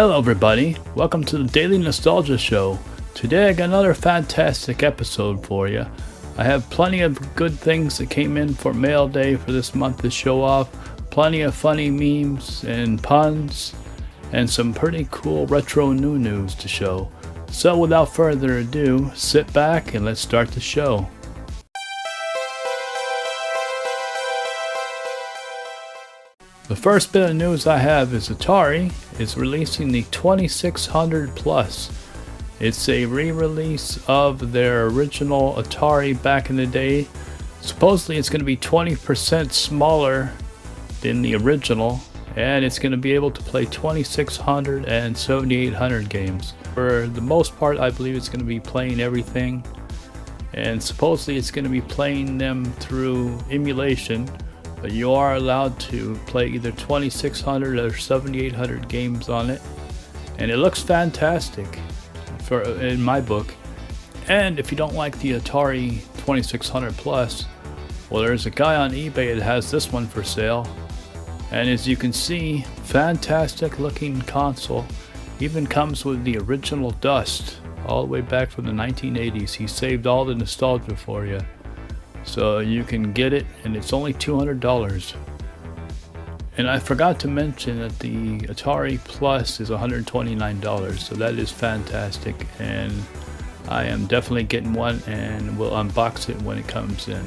Hello everybody, welcome to the Daily Nostalgia Show. Today I got another fantastic episode for you. I have plenty of good things that came in for mail day for this month to show off. Plenty of funny memes and puns, and some pretty cool retro new news to show. So without further ado, sit back and let's start the show. The first bit of news I have is Atari is releasing the 2600 Plus. It's a re-release of their original Atari back in the day. Supposedly it's going to be 20% smaller than the original, and it's going to be able to play 2600 and 7800 games. For the most part, I believe it's going to be playing everything, and supposedly it's going to be playing them through emulation. But you are allowed to play either 2600 or 7800 games on it, and it looks fantastic in my book. And if you don't like the Atari 2600 Plus, well, there's a guy on eBay that has this one for sale, and as you can see, fantastic looking console. Even comes with the original dust all the way back from the 1980s. He saved all the nostalgia for you. So you can get it, and it's only $200. And I forgot to mention that the Atari Plus is $129, so that is fantastic, and I am definitely getting one and will unbox it when it comes in.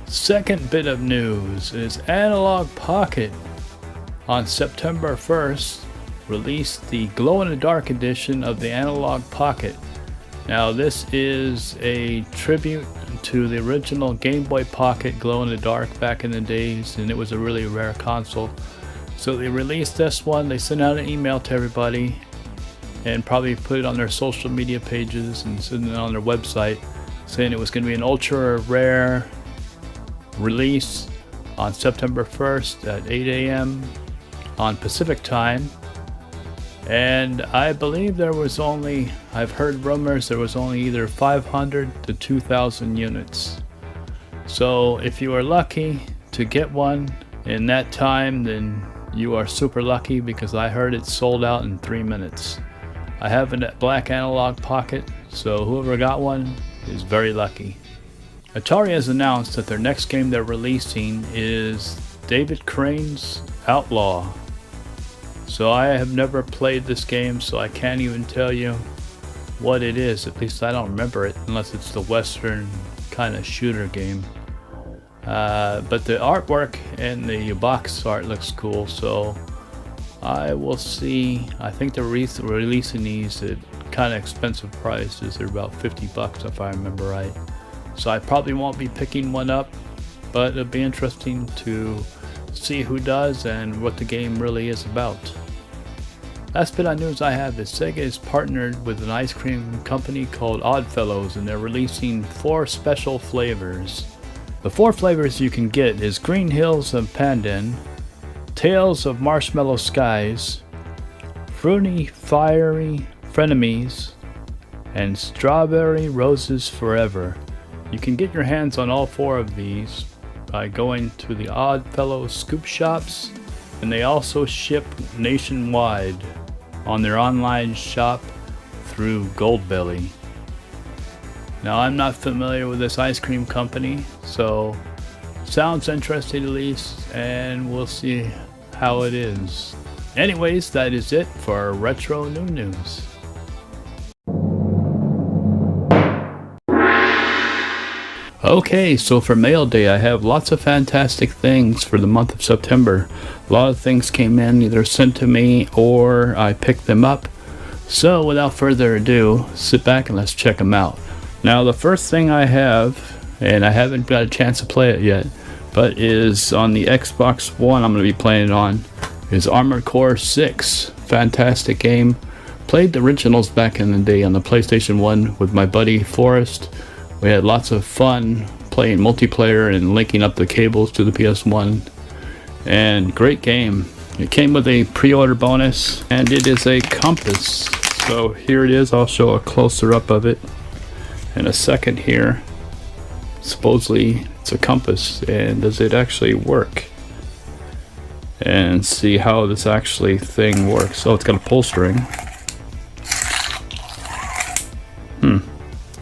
Second bit of news is Analouge Pocket on September 1st released the glow-in-the-dark edition of the Analouge Pocket. Now this is a tribute to the original Game Boy Pocket glow-in-the-dark back in the days, and it was a really rare console. So they released this one, they sent out an email to everybody and probably put it on their social media pages and sent it on their website saying it was going to be an ultra rare release on September 1st at 8 a.m. on Pacific time. And I believe there was only, I've heard rumors, there was only either 500 to 2,000 units. So if you are lucky to get one in that time, then you are super lucky, because I heard it sold out in 3 minutes. I have a black Analouge Pocket, so whoever got one is very lucky. Atari has announced that their next game they're releasing is David Crane's Outlaw. So I have never played this game, so I can't even tell you what it is. At least I don't remember it, unless it's the Western kind of shooter game. But the artwork and the box art looks cool, so I will see. I think they're releasing these at kind of expensive prices. They're about $50 if I remember right. So I probably won't be picking one up, but it'll be interesting to see who does and what the game really is about. Last bit of news I have is Sega is partnered with an ice cream company called Oddfellows, and they're releasing 4 special flavors. The 4 flavors you can get is Green Hills of Pandan, Tales of Marshmallow Skies, Fruity Fiery Frenemies, and Strawberry Roses Forever. You can get your hands on all 4 of these by going to the Oddfellows scoop shops, and they also ship nationwide on their online shop through Goldbelly. Now I'm not familiar with this ice cream company, so sounds interesting at least, and we'll see how it is. Anyways, that is it for Retro New News. Okay, so for mail day I have lots of fantastic things for the month of September. A lot of things came in, either sent to me or I picked them up. So without further ado, sit back and let's check them out. Now the first thing I have, and I haven't got a chance to play it yet, but is on the Xbox One I'm going to be playing it on, is Armored Core 6. Fantastic game. Played the originals back in the day on the PlayStation 1 with my buddy Forrest. We had lots of fun playing multiplayer and linking up the cables to the PS1, and great game. It came with a pre-order bonus, and it is a compass. So here it is. I'll show a closer up of it in a second here. Supposedly it's a compass, and does it actually work? and see how this actually thing works. Oh, it's got a pull string.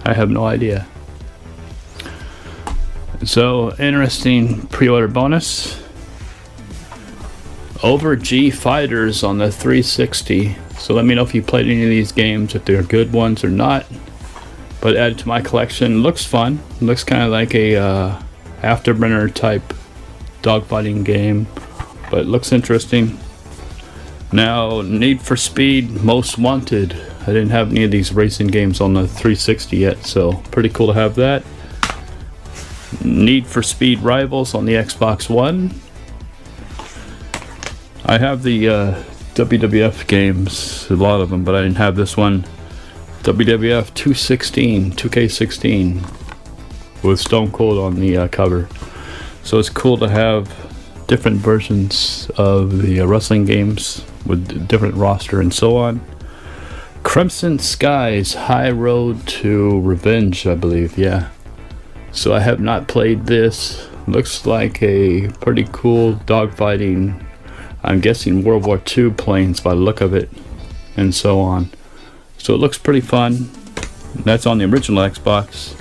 I have no idea. So, interesting pre-order bonus. Over G Fighters on the 360. So let me know if you played any of these games, if they're good ones or not. But added to my collection. Looks fun. Looks kind of like a Afterburner type dogfighting game, but looks interesting. Now, Need for Speed Most Wanted. I didn't have any of these racing games on the 360 yet, so pretty cool to have that. Need for Speed Rivals on the Xbox One. I have the WWF games, a lot of them, but I didn't have this one. WWF 2K16 with Stone Cold on the cover. So it's cool to have different versions of the wrestling games with different roster and so on. Crimson Skies High Road to Revenge, I believe, yeah. So I have not played this. Looks like a pretty cool dogfighting, I'm guessing World War II planes by the look of it, and so on. So it looks pretty fun. That's on the original Xbox.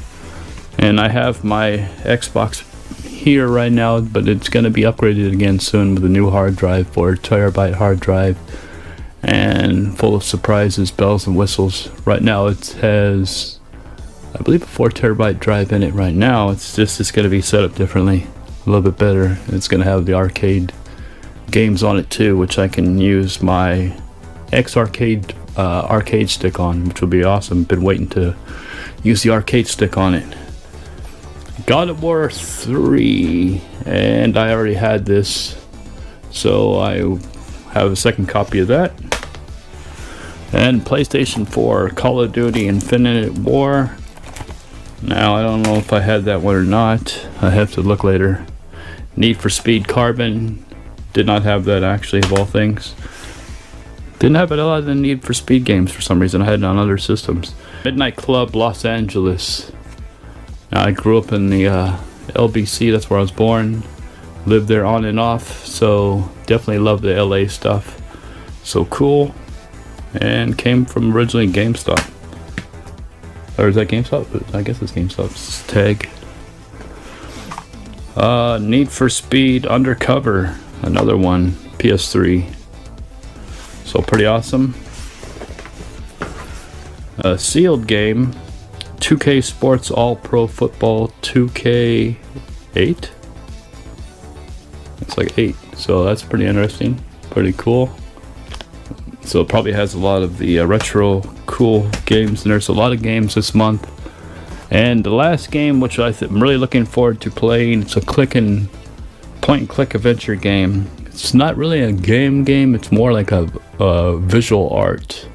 And I have my Xbox here right now, but it's going to be upgraded again soon with a new hard drive, 4 terabyte hard drive, and full of surprises, bells and whistles. Right now it has, I believe, a 4 terabyte drive in it right now. It's going to be set up differently, a little bit better. It's going to have the arcade games on it too, which I can use my X-Arcade arcade stick on, which will be awesome. Been waiting to use the arcade stick on it. God of War 3, and I already had this, so I have a second copy of that. And PlayStation 4, Call of Duty Infinite War. Now I don't know if I had that one or not. I have to look later. Need for Speed Carbon. Did not have that, actually, of all things. Didn't have a lot of the Need for Speed games for some reason. I had it on other systems. Midnight Club Los Angeles. Now, I grew up in the LBC, that's where I was born. Lived there on and off, so definitely love the LA stuff. So cool. And came from originally GameStop. Or is that GameStop? I guess it's GameStop's tag. Need for Speed Undercover. Another one. PS3. So pretty awesome. Sealed game. 2K Sports All Pro Football 2K8. It's like 8, so that's pretty interesting, pretty cool. So it probably has a lot of the retro cool games, and there's a lot of games this month. And the last game, which I'm really looking forward to playing, it's a point and click adventure game. It's not really a game, it's more like a visual art,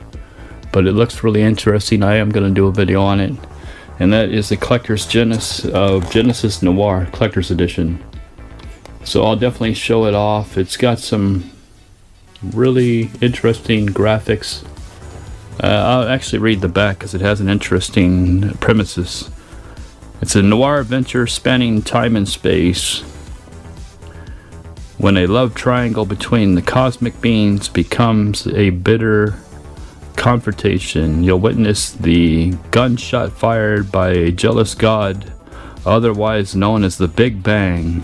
but it looks really interesting. I am going to do a video on it. And that is the Collector's Genesis Noir Collector's Edition. So I'll definitely show it off. It's got some really interesting graphics. I'll actually read the back because it has an interesting premises. It's a noir adventure spanning time and space. When a love triangle between the cosmic beings becomes a bitter confrontation, you'll witness the gunshot fired by a jealous god, otherwise known as the Big Bang.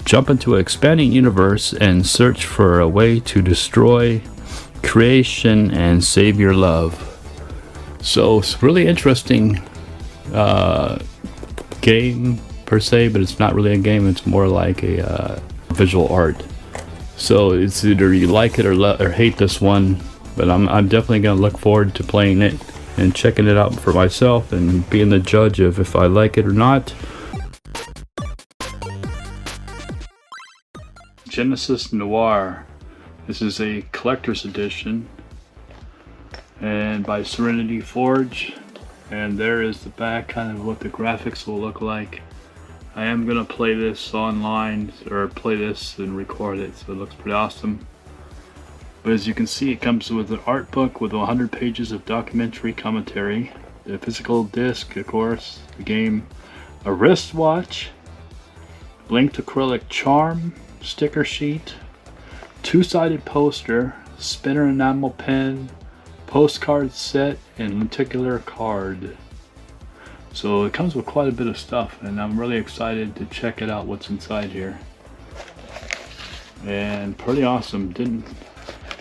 Jump into an expanding universe and search for a way to destroy creation and save your love. So it's really interesting game per se, but it's not really a game. It's more like a visual art. So it's either you like it or hate this one. But I'm definitely going to look forward to playing it and checking it out for myself and being the judge of if I like it or not. Genesis Noir. This is a collector's edition, and by Serenity Forge. And there is the back, kind of what the graphics will look like. I am going to play this online, or play this and record it, so it looks pretty awesome. But as you can see, it comes with an art book with 100 pages of documentary commentary, the physical disc, of course, the game, a wristwatch, blinked acrylic charm, sticker sheet, Two-sided poster, spinner enamel pen, postcard set, and lenticular card. So it comes with quite a bit of stuff, and I'm really excited to check it out, what's inside here. And pretty awesome.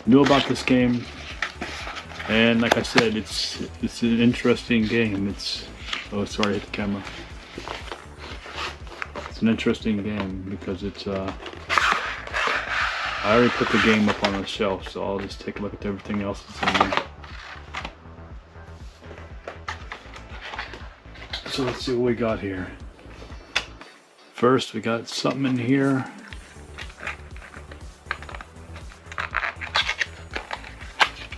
Knew about this game, and like I said, it's an interesting game. Oh, sorry, I hit the camera. It's an interesting game because it's I already put the game up on the shelf, so I'll just take a look at everything else that's in there. So let's see what we got here. First, we got something in here.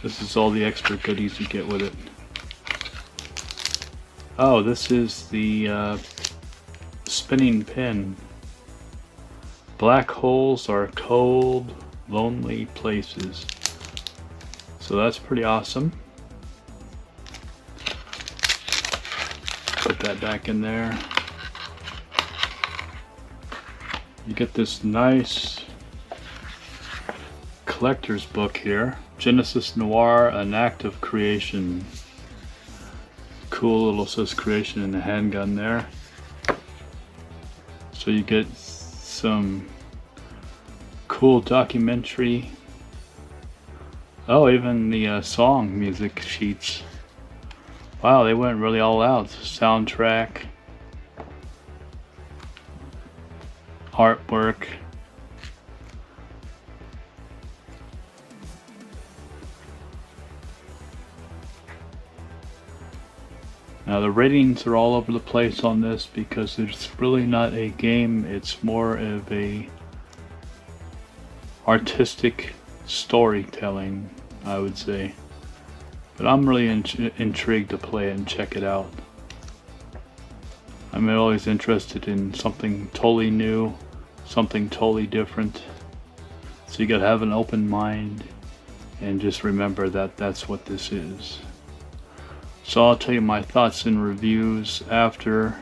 This is all the extra goodies you get with it. Oh, this is the spinning pen. Black holes are cold, lonely places. So that's pretty awesome. Put that back in there. You get this nice collector's book here. Genesis Noir, An Act of Creation. Cool little says creation in the handgun there. So you get some cool documentary. Oh, even the song music sheets. Wow, they went really all out. Soundtrack, artwork. Now the ratings are all over the place on this because it's really not a game, it's more of a artistic storytelling, I would say. But I'm really intrigued to play it and check it out. I'm always interested in something totally new, something totally different. So you gotta have an open mind and just remember that that's what this is. So I'll tell you my thoughts and reviews after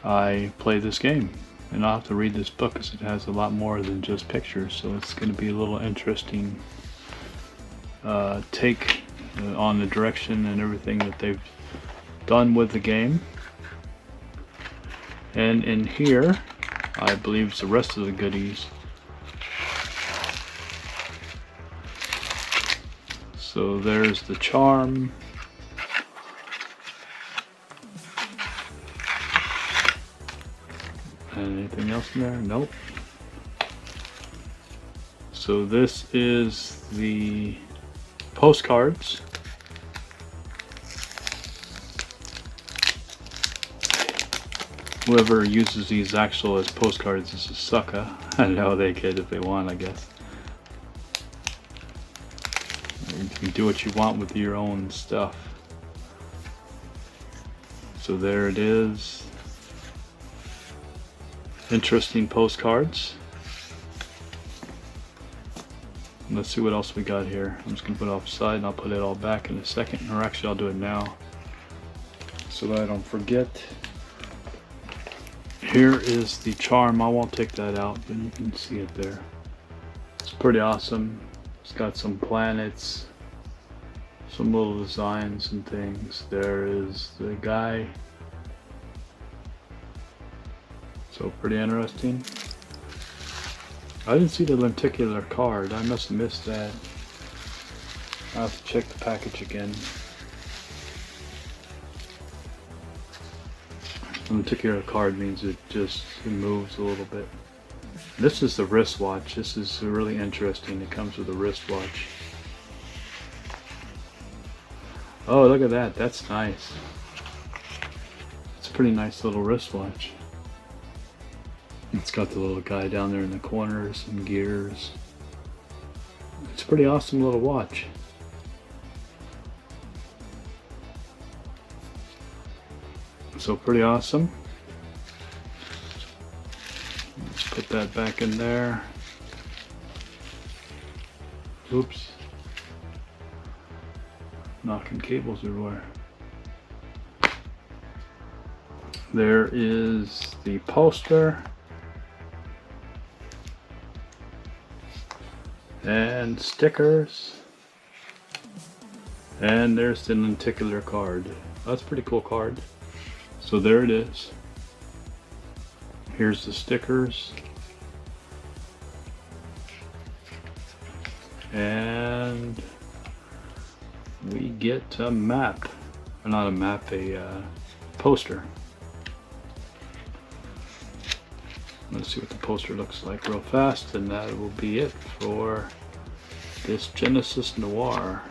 I play this game. And I'll have to read this book because it has a lot more than just pictures. So it's going to be a little interesting take on the direction and everything that they've done with the game. And in here, I believe it's the rest of the goodies. So there's the charm. Anything else in there? Nope. So this is the postcards. Whoever uses these actual as postcards is a sucker. I know they could if they want, I guess. You can do what you want with your own stuff. So there it is. Interesting postcards. Let's see what else we got here. I'm just gonna put it offside and I'll put it all back in a second, or actually I'll do it now so that I don't forget. Here is the charm. I won't take that out, but you can see it there. It's pretty awesome. It's got some planets, some little designs and things. There is the guy. So pretty interesting. I didn't see the lenticular card. I must have missed that. I'll have to check the package again. The lenticular card means it moves a little bit. This is the wristwatch. This is really interesting. It comes with a wristwatch. Oh, look at that. That's nice. It's a pretty nice little wristwatch. It's got the little guy down there in the corners and gears. It's a pretty awesome little watch. So pretty awesome. Let's put that back in there. Oops. Knocking cables everywhere. There is the poster. and stickers. And there's the lenticular card. That's a pretty cool card. So there it is. Here's the stickers. And we get a map. Not a map, a poster. Let's see what the poster looks like real fast, and that will be it for this Genesis Noir.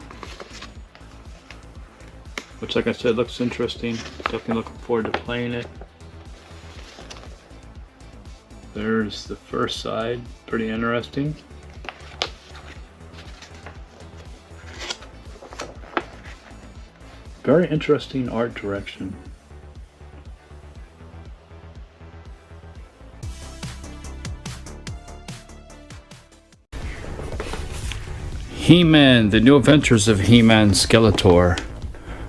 Which, like I said, looks interesting. Definitely looking forward to playing it. There's the first side, pretty interesting. Very interesting art direction. He-Man, The New Adventures of He-Man Skeletor.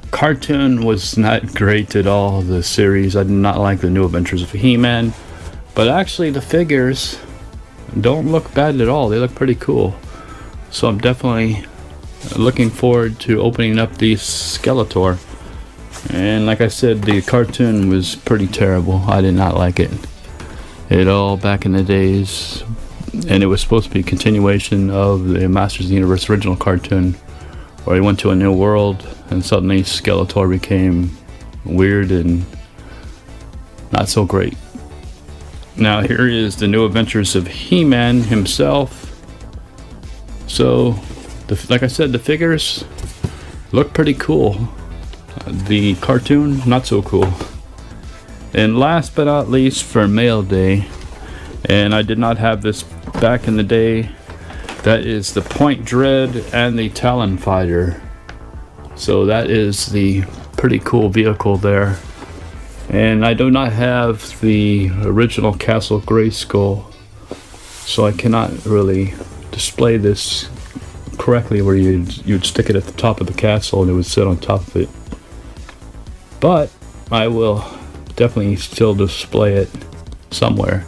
Cartoon was not great at all, the series. I did not like The New Adventures of He-Man. But actually the figures don't look bad at all. They look pretty cool. So I'm definitely looking forward to opening up the Skeletor. And like I said, the cartoon was pretty terrible. I did not like it at all back in the days. And it was supposed to be a continuation of the Masters of the Universe original cartoon, where he went to a new world and suddenly Skeletor became weird and not so great. Now here is the New Adventures of He-Man himself. So like I said, the figures look pretty cool. The cartoon, not so cool. And last but not least, for Mail Day, and I did not have this back in the day, that is the Point Dread and the Talon Fighter. So that is the pretty cool vehicle there. And I do not have the original Castle Grayskull, so I cannot really display this correctly, where you'd stick it at the top of the castle and it would sit on top of it. But I will definitely still display it somewhere.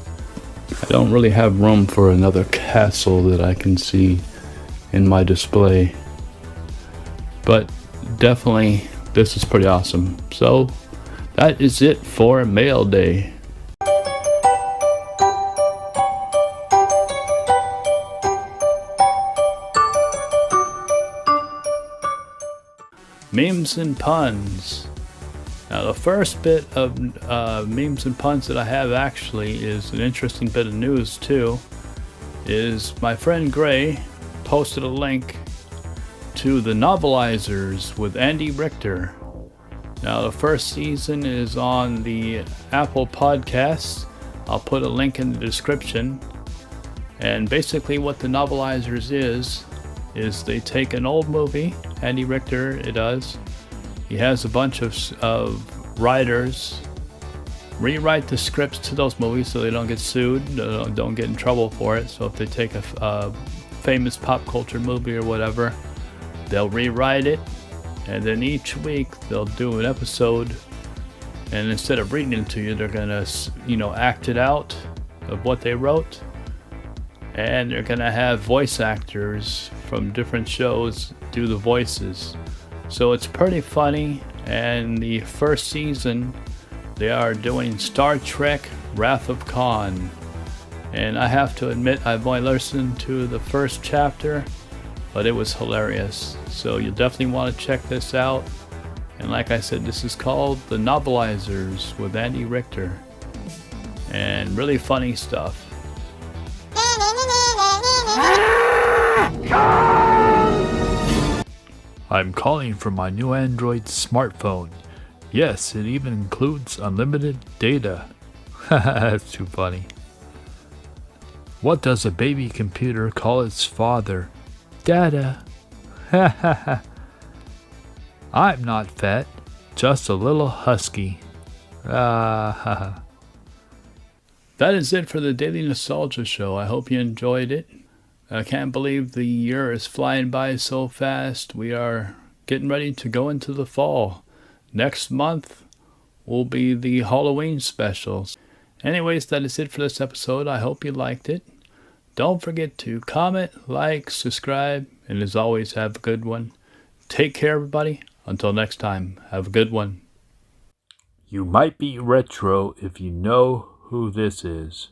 I don't really have room for another castle that I can see in my display, but definitely this is pretty awesome. So that is it for Mail Day. Memes and puns. Now the first bit of memes and puns that I have actually is an interesting bit of news too. Is my friend Gray posted a link to the Novelizers with Andy Richter. Now the first season is on the Apple Podcasts. I'll put a link in the description. And basically what the Novelizers is they take an old movie, Andy Richter it does. He has a bunch of writers rewrite the scripts to those movies so they don't get sued, don't get in trouble for it. So if they take a famous pop culture movie or whatever, they'll rewrite it, and then each week they'll do an episode, and instead of reading it to you, they're gonna act it out of what they wrote, and they're gonna have voice actors from different shows do the voices. So it's pretty funny. And the first season they are doing Star Trek Wrath of Khan, and I have to admit I've only listened to the first chapter, but it was hilarious. So you'll definitely want to check this out. And like I said, this is called The Novelizers with Andy Richter, and really funny stuff. I'm calling from my new Android smartphone. Yes, it even includes unlimited data. That's too funny. What does a baby computer call its father? Dada. I'm not fat, just a little husky. That is it for the Daily Nostalgia Show. I hope you enjoyed it. I can't believe the year is flying by so fast. We are getting ready to go into the fall. Next month will be the Halloween specials. Anyways, that is it for this episode. I hope you liked it. Don't forget to comment, like, subscribe, and as always, have a good one. Take care, everybody. Until next time, have a good one. You might be retro if you know who this is.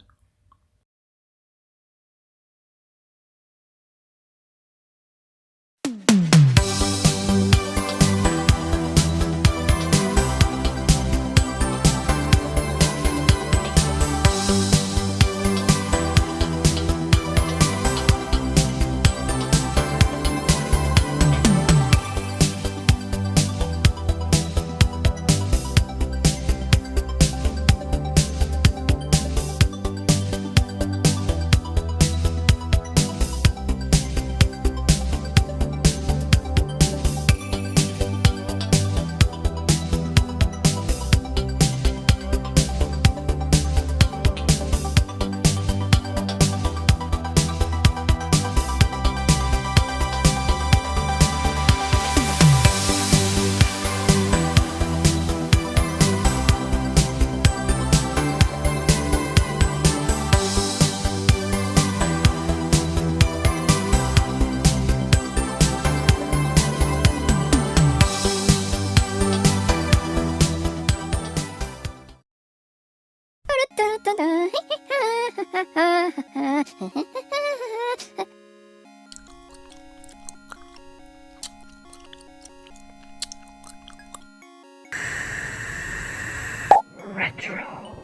Retro.